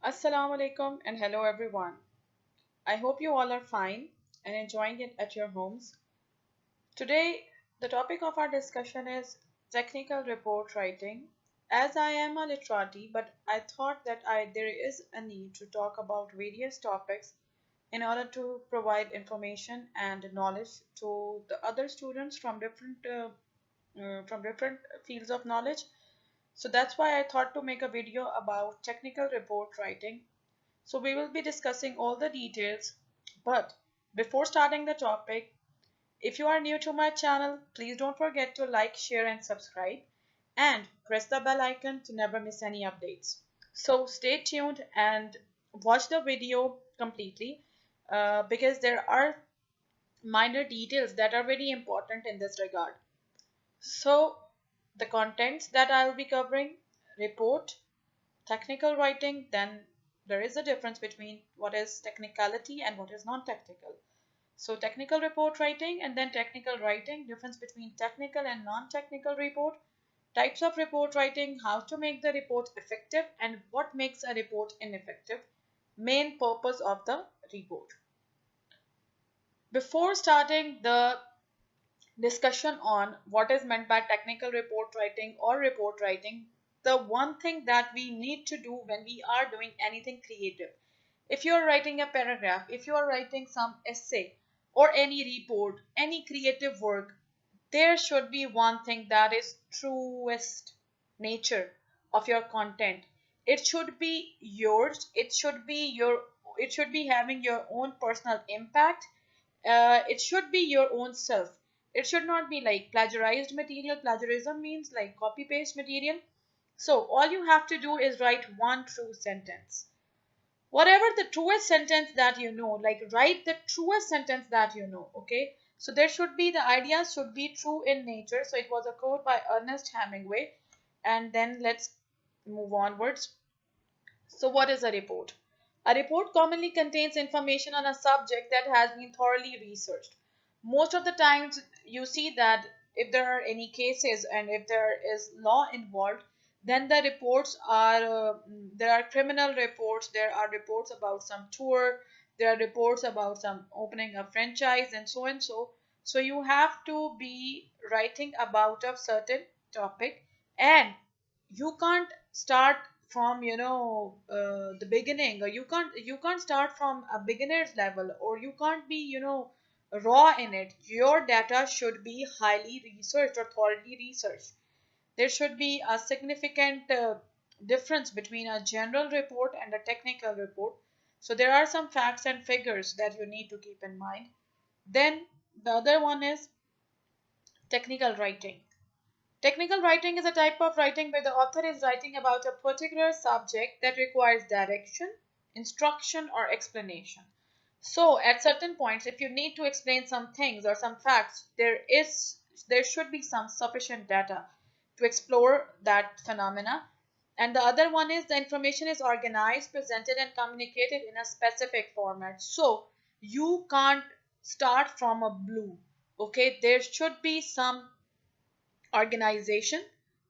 Assalamu alaikum and hello everyone. I hope you all are fine and enjoying it at your homes. Today, the topic of our discussion is technical report writing. As I am a literati, but I thought that there is a need to talk about various topics in order to provide information and knowledge to the other students from different fields of knowledge. So that's why I thought to make a video about technical report writing. So we will be discussing all the details. But before starting the topic, if you are new to my channel, please don't forget to like, share, and subscribe. And press the bell icon to never miss any updates. So stay tuned and watch the video completely because there are minor details that are very important in this regard. So the contents that I will be covering: report, technical writing, then there is a difference between what is technicality and what is non-technical. So technical report writing and then technical writing, difference between technical and non-technical report, types of report writing, how to make the report effective and what makes a report ineffective, main purpose of the report. Before starting the discussion on what is meant by technical report writing or report writing, the one thing that we need to do when we are doing anything creative, if you are writing a paragraph, if you are writing some essay or any report, any creative work, there should be one thing that is truest nature of your content. It should be yours, it should be having your own personal impact. It should be your own self. It should not be like plagiarized material. Plagiarism means like copy paste material. So all you have to do is write one true sentence. Whatever the truest sentence that you know, like write the truest sentence that you know. Okay. So there should be, the ideas should be true in nature. So it was a quote by Ernest Hemingway. And then let's move onwards. So, what is a report? A report commonly contains information on a subject that has been thoroughly researched. Most of the times, you see that if there are any cases and if there is law involved, then the reports are there are criminal reports, there are reports about some tour, there are reports about some opening a franchise, and so and so. So, you have to be writing about a certain topic, and you can't start from the beginning, or you can't start from a beginner's level, or you can't be raw in it. Your data should be highly researched or thoroughly researched. There should be a significant difference between a general report and a technical report. So there are some facts and figures that you need to keep in mind. Then the other one is technical writing. Technical writing is a type of writing where the author is writing about a particular subject that requires direction, instruction, or explanation. So, at certain points, if you need to explain some things or some facts, there should be some sufficient data to explore that phenomena. And the other one is the information is organized, presented, and communicated in a specific format. So, you can't start from a blue. Okay, there should be some organization,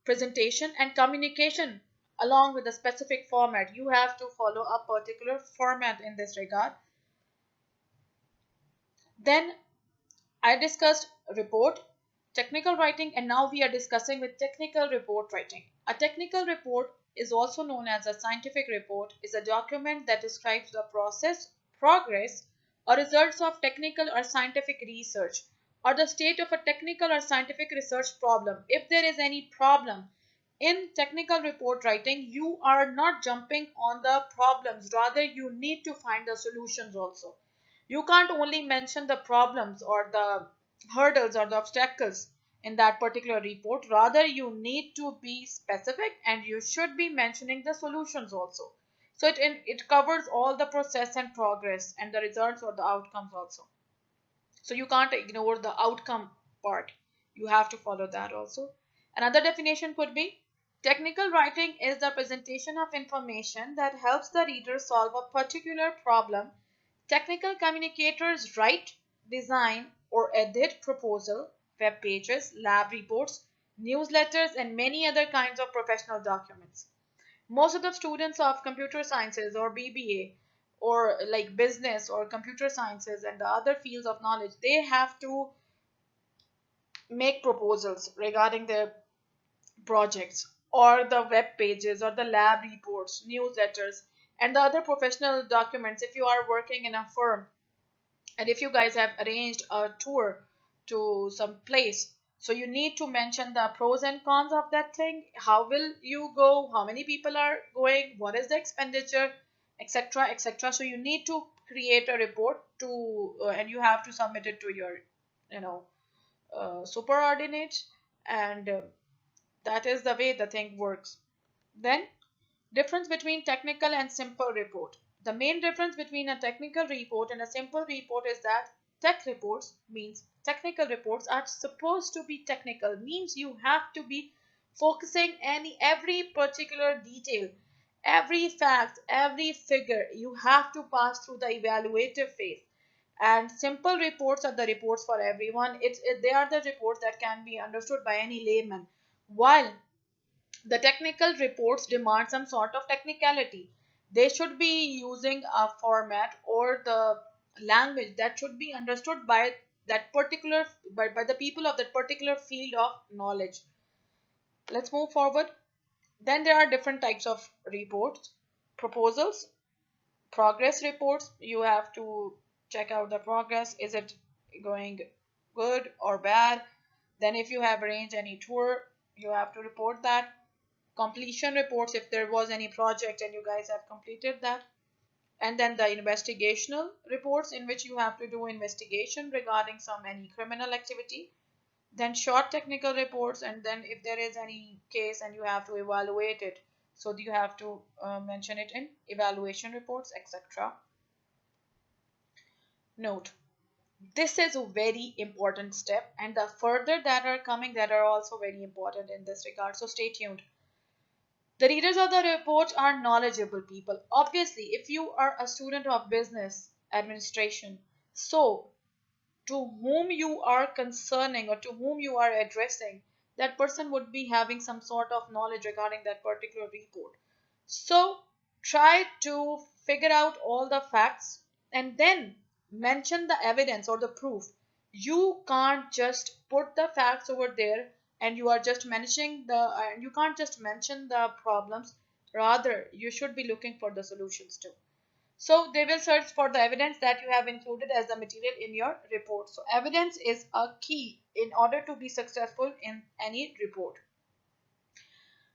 presentation, and communication along with a specific format. You have to follow a particular format in this regard. Then I discussed report, technical writing, and now we are discussing with technical report writing. A technical report is also known as a scientific report, is a document that describes the process, progress, or results of technical or scientific research, or the state of a technical or scientific research problem. If there is any problem in technical report writing, you are not jumping on the problems, rather you need to find the solutions also. You can't only mention the problems or the hurdles or the obstacles in that particular report. Rather, you need to be specific and you should be mentioning the solutions also. So it covers all the process and progress and the results or the outcomes also. So you can't ignore the outcome part. You have to follow that also. Another definition could be technical writing is the presentation of information that helps the reader solve a particular problem. Technical communicators write, design, or edit proposal, web pages, lab reports, newsletters, and many other kinds of professional documents. Most of the students of computer sciences or BBA or like business or computer sciences and the other fields of knowledge, they have to make proposals regarding their projects or the web pages or the lab reports, newsletters, and the other professional documents if you are working in a firm and if you guys have arranged a tour to some place. So you need to mention the pros and cons of that thing. How will you go? How many people are going? What is the expenditure, etc., etc. So you need to create a report to, and you have to submit it to your, you know, superordinates, and that is the way the thing works. Then, difference between technical and simple report. The main difference between a technical report and a simple report is that tech reports means technical reports are supposed to be technical, means you have to be focusing every particular detail, every fact, every figure. You have to pass through the evaluative phase. And simple reports are the reports for everyone. They are the reports that can be understood by any layman. While the technical reports demand some sort of technicality. They should be using a format or the language that should be understood by that particular by the people of that particular field of knowledge. Let's move forward. Then there are different types of reports. Proposals, progress reports. You have to check out the progress. Is it going good or bad? Then if you have arranged any tour, you have to report that. Completion reports if there was any project and you guys have completed that. And then the investigational reports in which you have to do investigation regarding some any criminal activity. Then short technical reports, and then if there is any case and you have to evaluate it, so you have to mention it in evaluation reports, etc. Note, this is a very important step, and the further that are coming that are also very important in this regard, so stay tuned. The readers of the report are knowledgeable people. Obviously, if you are a student of business administration, so to whom you are concerning or to whom you are addressing, that person would be having some sort of knowledge regarding that particular report. So try to figure out all the facts and then mention the evidence or the proof. You can't just put the facts over there and you are just mentioning you can't just mention the problems. Rather, you should be looking for the solutions too. So they will search for the evidence that you have included as the material in your report. So evidence is a key in order to be successful in any report.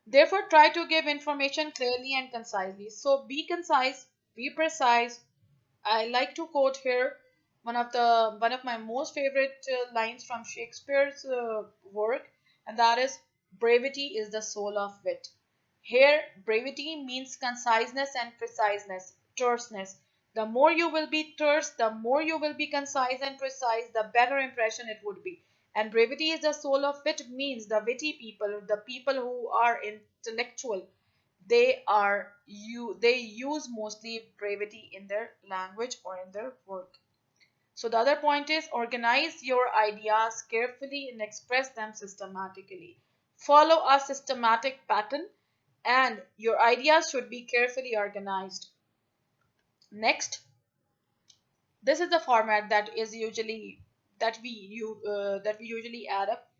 Therefore, try to give information clearly and concisely. So be concise, be precise. I like to quote here one of my most favorite lines from Shakespeare's work, and that is, "Brevity is the soul of wit." Here, brevity means conciseness and preciseness, terseness. The more you will be terse, the more you will be concise and precise, the better impression it would be. And brevity is the soul of wit means the witty people, the people who are intellectual, they use mostly brevity in their language or in their work. So the other point is, organize your ideas carefully and express them systematically. Follow a systematic pattern and your ideas should be carefully organized. Next, this is the format that we usually add up.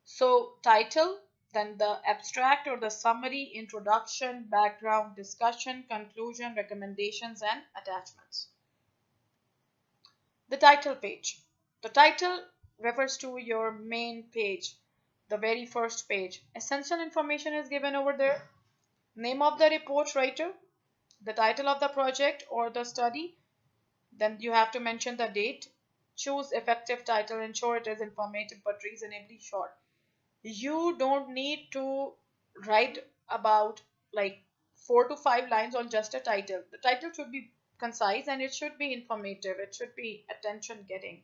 So title, then the abstract or the summary, introduction, background, discussion, conclusion, recommendations, and attachments. The title page. The title refers to your main page, the very first page. Essential information is given over there. Name of the report writer, the title of the project or the study. Then you have to mention the date. Choose effective title. Ensure it is informative but reasonably short. You don't need to write about like 4 to 5 lines on just a title. The title should be concise and it should be informative. It should be attention getting.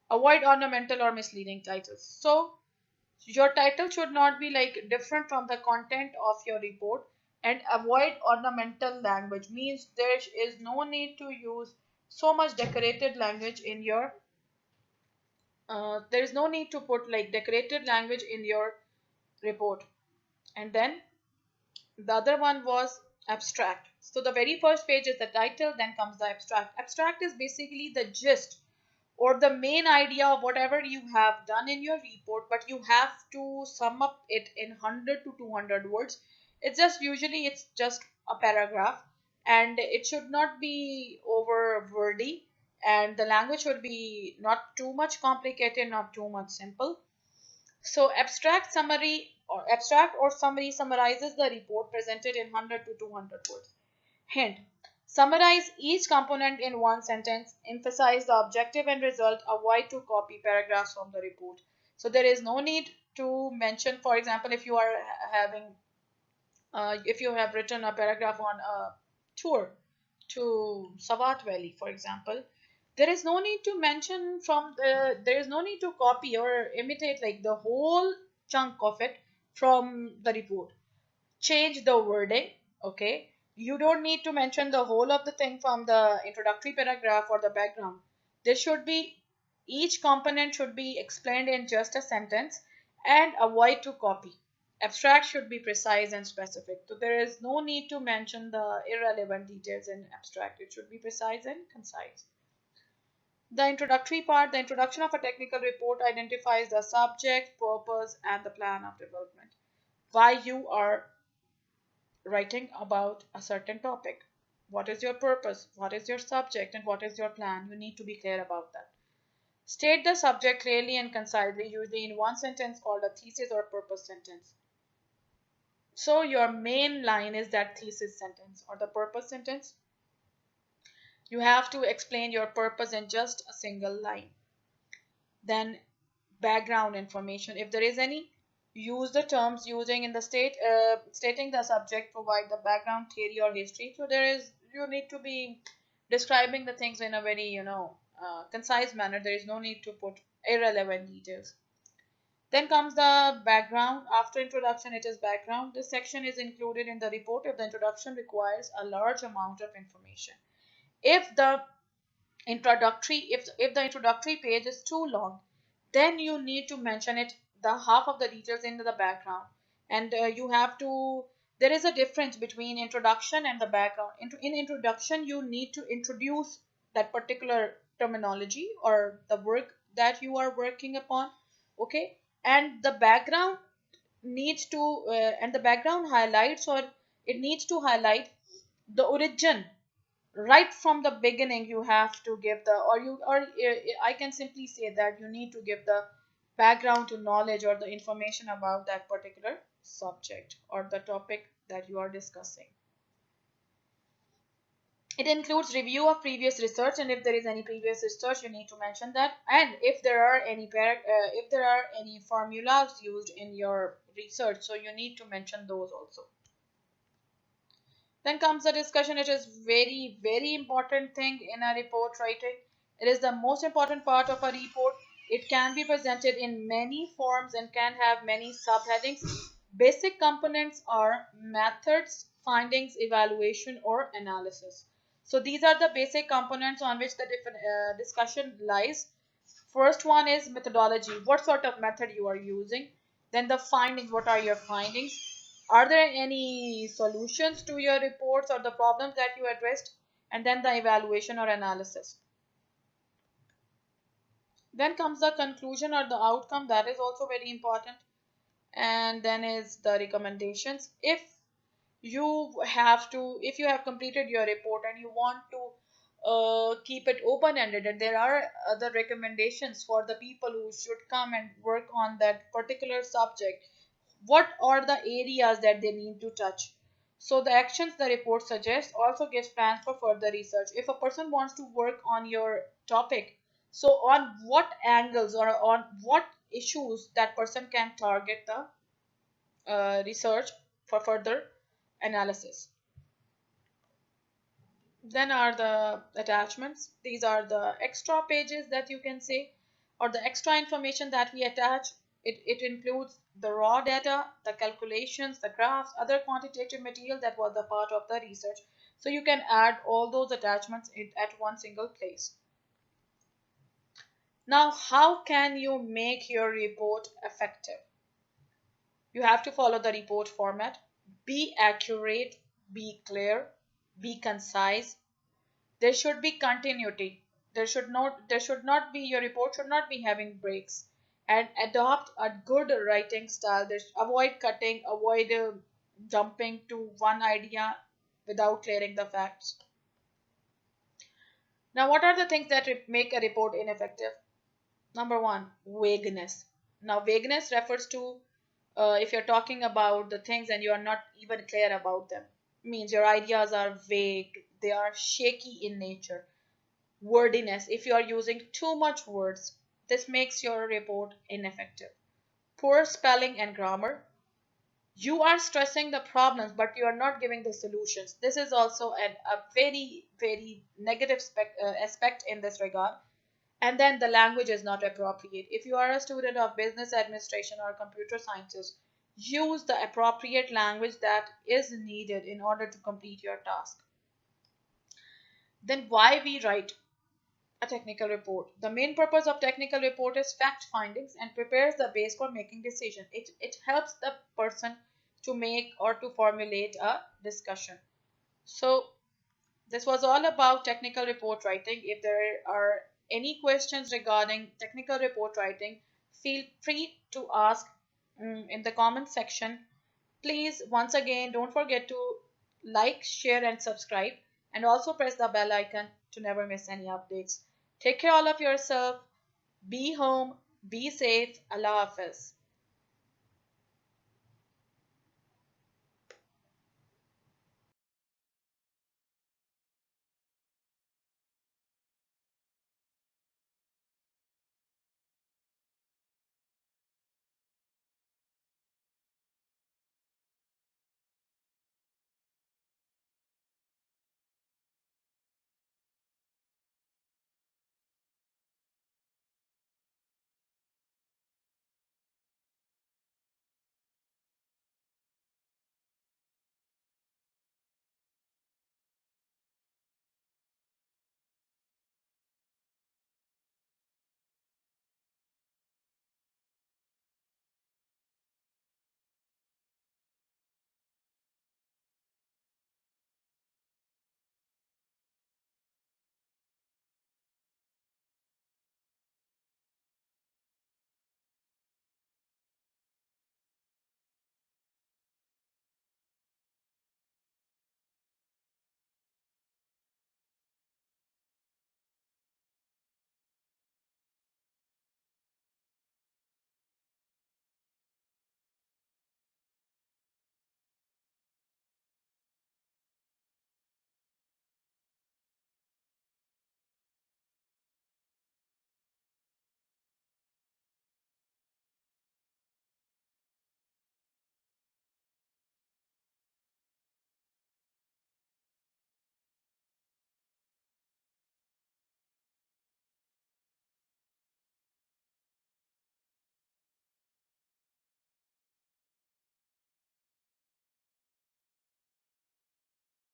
Avoid ornamental or misleading titles. So your title should not be like different from the content of your report, and avoid ornamental language means there is no need to use so much decorated language in your there is no need to put like decorated language in your report. And then The other one was abstract. So the very first page is the title, then comes the abstract. Abstract is basically the gist or the main idea of whatever you have done in your report, but you have to sum up it in 100 to 200 words. It's just a paragraph, and it should not be over wordy, and the language should be not too much complicated, not too much simple. So abstract or summary summarizes the report presented in 100 to 200 words. Hint: summarize each component in one sentence, emphasize the objective and result, avoid to copy paragraphs from the report. So there is no need to mention, for example, if you have written a paragraph on a tour to Savat Valley, for example, there is no need to copy or imitate like the whole chunk of it from the report. Change the wording. Okay, you don't need to mention the whole of the thing from the introductory paragraph or the background. There should be Each component should be explained in just a sentence, and avoid to copy. Abstract should be precise and specific, so there is no need to mention the irrelevant details in abstract. It should be precise and concise. The introductory part, the introduction of a technical report, identifies the subject, purpose, and the plan of development. Why you are writing about a certain topic. What is your purpose? What is your subject? And what is your plan? You need to be clear about that. State the subject clearly and concisely, usually in one sentence called a thesis or purpose sentence. So, your main line is that thesis sentence or the purpose sentence. You have to explain your purpose in just a single line. Then, background information, if there is any. Use the terms using in the stating the subject, provide the background theory or history. So you need to be describing the things in a very concise manner. There is no need to put irrelevant details. Then comes the background. After introduction, it is background. This section is included in the report if the introduction requires a large amount of information. If the if the introductory page is too long, then you need to mention it the half of the details in the background. And you have to there is a difference between introduction and the background. In introduction, you need to introduce that particular terminology or the work that you are working upon. Okay, and the background highlights, or it needs to highlight the origin. Right from the beginning, you have to give the or you or I can simply say that you need to give the background to knowledge or the information about that particular subject or the topic that you are discussing. It includes review of previous research, and if there is any previous research, you need to mention that. And if there are any formulas used in your research, so you need to mention those also. Then comes the discussion. It is very, very important thing in a report writing. It is the most important part of a report. It can be presented in many forms and can have many subheadings. Basic components are methods, findings, evaluation, or analysis. So these are the basic components on which the discussion lies. First one is methodology. What sort of method you are using? Then the findings. What are your findings? Are there any solutions to your reports or the problems that you addressed? And then the evaluation or analysis. Then comes the conclusion or the outcome. That is also very important. And then is the recommendations. If you have completed your report and you want to keep it open ended, and there are other recommendations for the people who should come and work on that particular subject, what are the areas that they need to touch? So the actions the report suggests also gives plans for further research. If a person wants to work on your topic, so on what angles or on what issues that person can target the research for further analysis. Then are the attachments. These are the extra pages that you can say, or the extra information that we attach. It includes the raw data, the calculations, the graphs, other quantitative material that was a part of the research. So you can add all those attachments at one single place. Now, how can you make your report effective? You have to follow the report format. Be accurate, be clear, be concise. There should be continuity. There should not be your report should not be having breaks. And adopt a good writing style. Avoid cutting, avoid jumping to one idea without clearing the facts. Now, what are the things that make a report ineffective? Number one, vagueness. Now, vagueness refers to if you're talking about the things and you are not even clear about them. Means your ideas are vague, they are shaky in nature. Wordiness, if you are using too much words, this makes your report ineffective. Poor spelling and grammar. You are stressing the problems, but you are not giving the solutions. This is also a very, very negative aspect in this regard. And then the language is not appropriate. If you are a student of business administration or computer sciences, use the appropriate language that is needed in order to complete your task. Then, why we write a technical report? The main purpose of technical report is fact findings and prepares the base for making decision. It helps the person to make or to formulate a discussion. So this was all about technical report writing. If there are any questions regarding technical report writing, feel free to ask in the comment section. Please, once again, don't forget to like, share, and subscribe, and also press the bell icon to never miss any updates. Take care all of yourself. Be home. Be safe. Allah Hafiz.